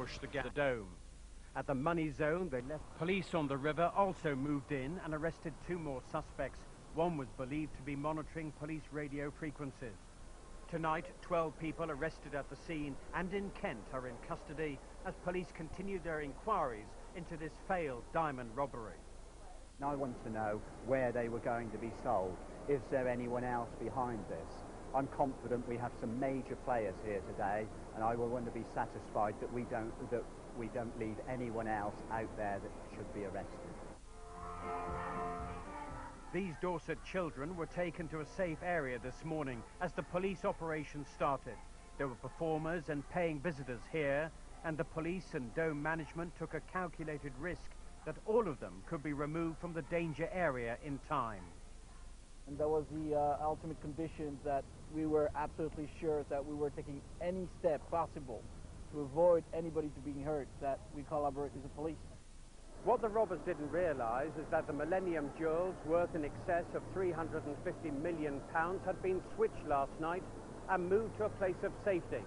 ambush the dome. At the money zone, they left. Police on the river also moved in and arrested 2 more suspects. One was believed to be monitoring police radio frequencies. Tonight, 12 people arrested at the scene and in Kent are in custody as police continue their inquiries into this failed diamond robbery. Now I want to know where they were going to be sold. Is there anyone else behind this? I'm confident we have some major players here today, and I will want to be satisfied that we don't leave anyone else out there that should be arrested. These Dorset children were taken to a safe area this morning as the police operation started. There were performers and paying visitors here, and the police and Dome management took a calculated risk that all of them could be removed from the danger area in time. And that was the ultimate condition, that we were absolutely sure that we were taking any step possible to avoid anybody to being hurt, that we collaborate with the police. What the robbers didn't realise is that the Millennium jewels, worth in excess of £350 million, had been switched last night and moved to a place of safety.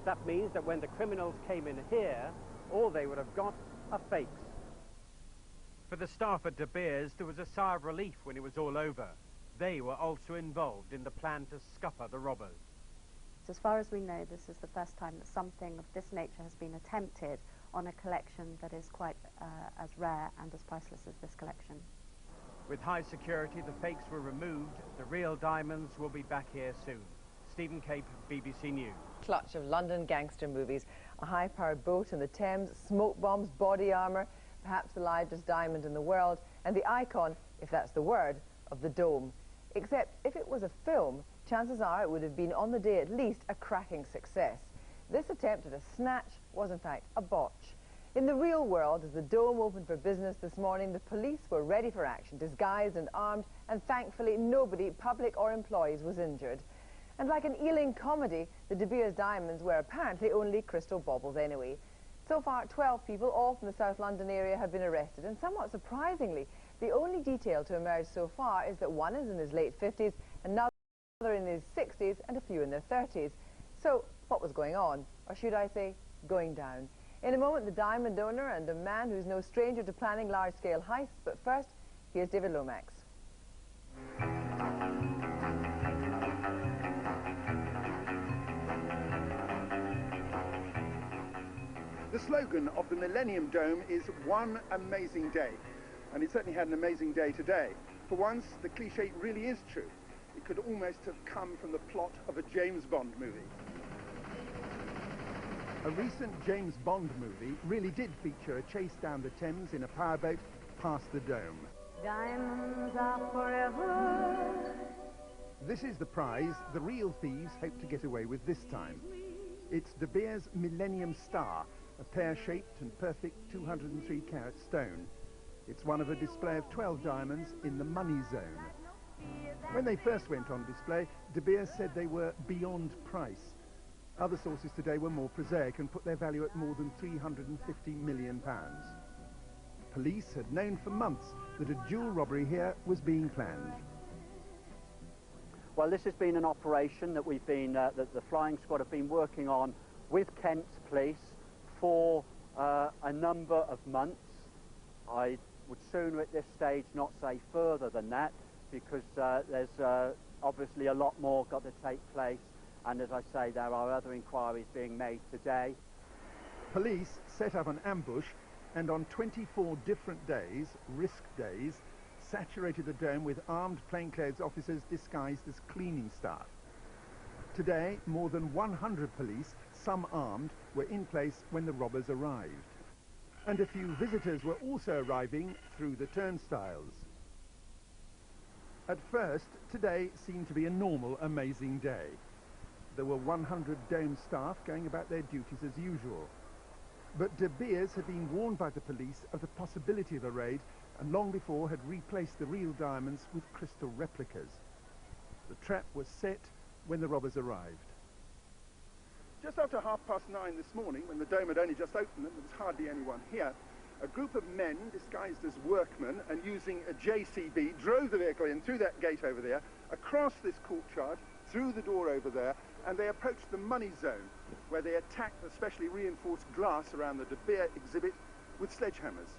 That means that when the criminals came in here, all they would have got are fakes. For the staff at De Beers, there was a sigh of relief when it was all over. They were also involved in the plan to scupper the robbers. As far as we know, this is the first time that something of this nature has been attempted on a collection that is quite as rare and as priceless as this collection. With high security, the fakes were removed. The real diamonds will be back here soon. Stephen Cape, BBC News. Clutch of London gangster movies. A high-powered boat in the Thames, smoke bombs, body armour, perhaps the largest diamond in the world, and the icon, if that's the word, of the Dome. Except if it was a film, chances are it would have been on the day at least a cracking success. This attempt at a snatch was in fact a botch. In the real world, as the Dome opened for business this morning, the police were ready for action, disguised and armed, and thankfully nobody, public or employees, was injured. And like an Ealing comedy, the De Beers diamonds were apparently only crystal baubles anyway. So far, 12 people, all from the South London area, have been arrested, and somewhat surprisingly, the only detail to emerge so far is that one is in his late 50s, another in his 60s, and a few in their 30s. So, what was going on? Or should I say, going down? In a moment, the diamond owner and a man who's no stranger to planning large-scale heists, but first, here's David Lomax. The slogan of the Millennium Dome is "One amazing day." And it certainly had an amazing day today. For once, the cliché really is true. It could almost have come from the plot of a James Bond movie. A recent James Bond movie really did feature a chase down the Thames in a powerboat past the Dome. Diamonds are forever. This is the prize the real thieves hope to get away with this time. It's De Beers Millennium Star, a pear-shaped and perfect 203-carat stone. It's one of a display of 12 diamonds in the money zone. When they first went on display, De Beers said they were beyond price. Other sources today were more prosaic and put their value at more than £350 million. Police had known for months that a jewel robbery here was being planned. Well, this has been an operation that that the flying squad have been working on with Kent's police for a number of months. I would sooner at this stage not say further than that, because there's obviously a lot more got to take place, and as I say, there are other inquiries being made today. Police set up an ambush and on 24 different days, risk days, saturated the Dome with armed plainclothes officers disguised as cleaning staff. Today, more than 100 police, some armed, were in place when the robbers arrived. And a few visitors were also arriving through the turnstiles. At first, today seemed to be a normal, amazing day. There were 100 Dome staff going about their duties as usual. But De Beers had been warned by the police of the possibility of a raid, and long before had replaced the real diamonds with crystal replicas. The trap was set when the robbers arrived. Just after 9:30 this morning, when the Dome had only just opened and there was hardly anyone here, a group of men disguised as workmen and using a JCB drove the vehicle in through that gate over there, across this courtyard, through the door over there, and they approached the money zone, where they attacked the specially reinforced glass around the De Beer exhibit with sledgehammers.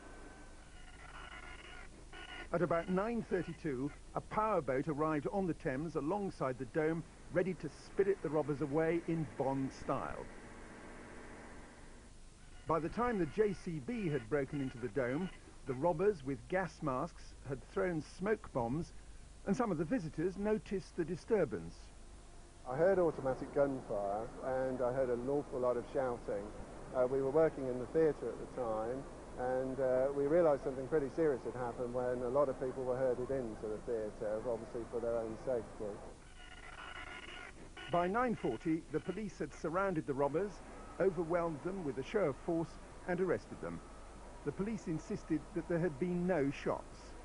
At about 9:32, a powerboat arrived on the Thames alongside the Dome, ready to spirit the robbers away in Bond style. By the time the JCB had broken into the Dome, the robbers with gas masks had thrown smoke bombs, and some of the visitors noticed the disturbance. I heard automatic gunfire and I heard an awful lot of shouting. We were working in the theatre at the time, and we realised something pretty serious had happened when a lot of people were herded into the theatre, obviously for their own safety. By 9:40, the police had surrounded the robbers, overwhelmed them with a show of force and arrested them. The police insisted that there had been no shots.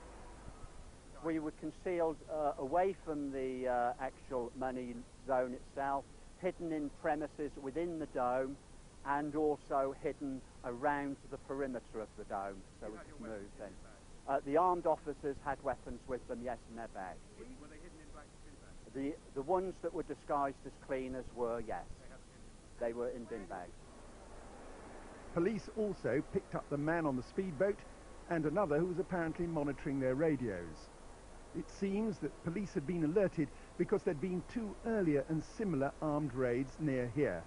We were concealed away from the actual money zone itself, hidden in premises within the Dome, and also hidden around the perimeter of the Dome, so we could move then. The armed officers had weapons with them, yes, in their bags. Were they hidden in black bin bags? The ones that were disguised as cleaners were, yes. They were in bin bags. Police also picked up the man on the speedboat and another who was apparently monitoring their radios. It seems that police had been alerted because there'd been 2 earlier and similar armed raids near here.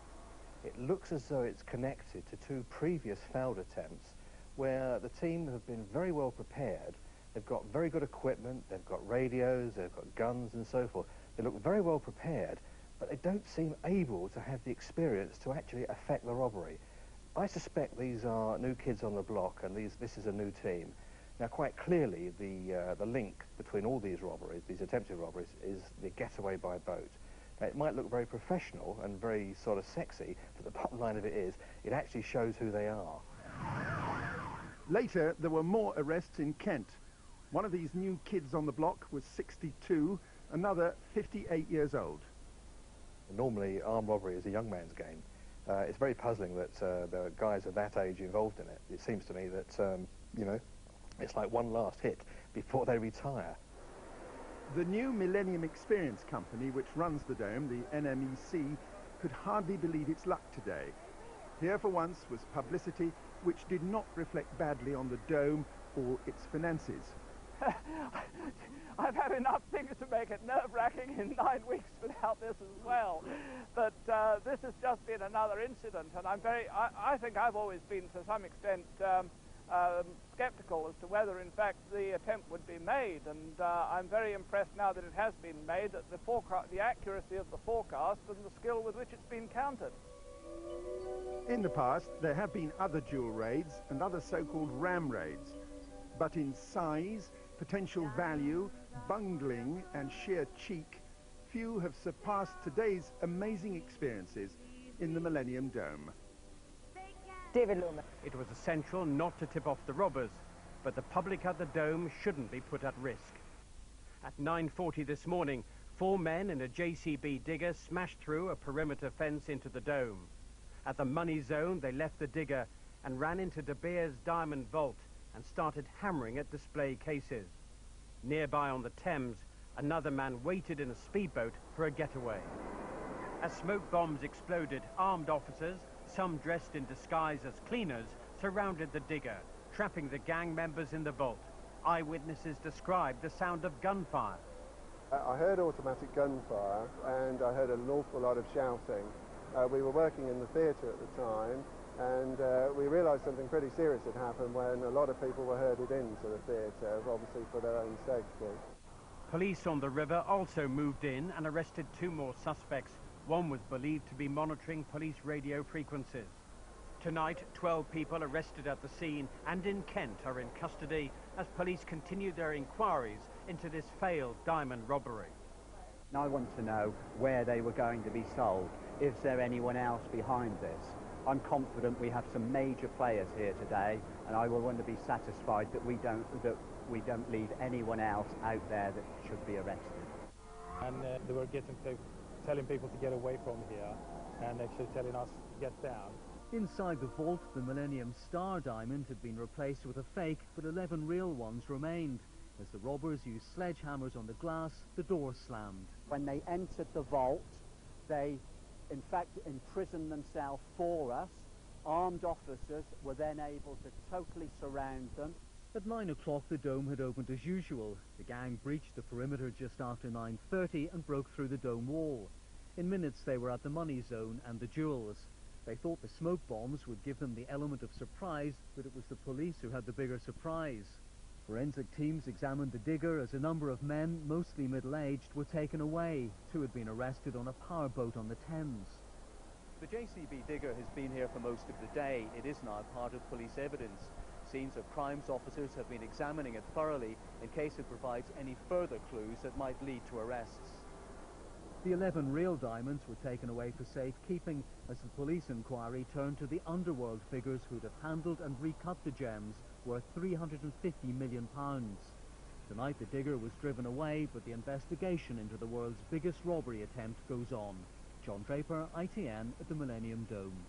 It looks as though it's connected to 2 previous failed attempts where the team have been very well prepared. They've got very good equipment, they've got radios, they've got guns and so forth. They look very well prepared, but they don't seem able to have the experience to actually effect the robbery. I suspect these are new kids on the block, and this is a new team. Now, quite clearly, the link between all these robberies, these attempted robberies, is the getaway by boat. Now, it might look very professional and very sort of sexy, but the bottom line of it is, it actually shows who they are. Later, there were more arrests in Kent. One of these new kids on the block was 62, another 58 years old. Normally, armed robbery is a young man's game. It's very puzzling that there are guys of that age involved in it. It seems to me that, you know, it's like one last hit before they retire. The new Millennium Experience Company, which runs the Dome, the NMEC, could hardly believe its luck today. Here for once was Publicity, which did not reflect badly on the Dome or its finances. I've had enough things to make it nerve-wracking in 9 weeks without this as well. But this has just been another incident, and I think I've always been, to some extent, skeptical as to whether, in fact, the attempt would be made. And I'm very impressed now that it has been made, that the accuracy of the forecast and the skill with which it's been countered. In the past, there have been other jewel raids and other so-called ram raids. But in size, potential value, bungling and sheer cheek, few have surpassed today's amazing experiences in the Millennium Dome. David Loomis. It was essential not to tip off the robbers, but the public at the Dome shouldn't be put at risk. At 9:40 this morning, 4 men in a JCB digger smashed through a perimeter fence into the Dome. At the money zone, they left the digger and ran into De Beer's diamond vault and started hammering at display cases. Nearby on the Thames, another man waited in a speedboat for a getaway. As smoke bombs exploded, armed officers, some dressed in disguise as cleaners, surrounded the digger, trapping the gang members in the vault. Eyewitnesses described the sound of gunfire. I heard automatic gunfire and I heard an awful lot of shouting. We were working in the theatre at the time, and we realised something pretty serious had happened when a lot of people were herded into the theatre, obviously for their own safety. Police on the river also moved in and arrested 2 more suspects. One was believed to be monitoring police radio frequencies. Tonight, 12 people arrested at the scene and in Kent are in custody as police continue their inquiries into this failed diamond robbery. I want to know where they were going to be sold. Is there anyone else behind this? I'm confident we have some major players here today, and I will want to be satisfied that we don't leave anyone else out there that should be arrested. And they were telling people to get away from here, and actually telling us to get down. Inside the vault, the Millennium Star diamond had been replaced with a fake, but 11 real ones remained. As the robbers used sledgehammers on the glass, the door slammed. When they entered the vault, they in fact, imprisoned themselves for us. Armed officers were then able to totally surround them. At 9 o'clock, the dome had opened as usual. The gang breached the perimeter just after 9:30 and broke through the dome wall. In minutes, they were at the money zone and the jewels. They thought the smoke bombs would give them the element of surprise, but it was the police who had the bigger surprise. Forensic teams examined the digger as a number of men, mostly middle-aged, were taken away. 2 had been arrested on a powerboat on the Thames. The JCB digger has been here for most of the day. It is now part of police evidence. Scenes of crimes officers have been examining it thoroughly in case it provides any further clues that might lead to arrests. The 11 real diamonds were taken away for safekeeping as the police inquiry turned to the underworld figures who'd have handled and recut the gems worth £350 million. Tonight the digger was driven away, but the investigation into the world's biggest robbery attempt goes on. John Draper, ITN at the Millennium Dome.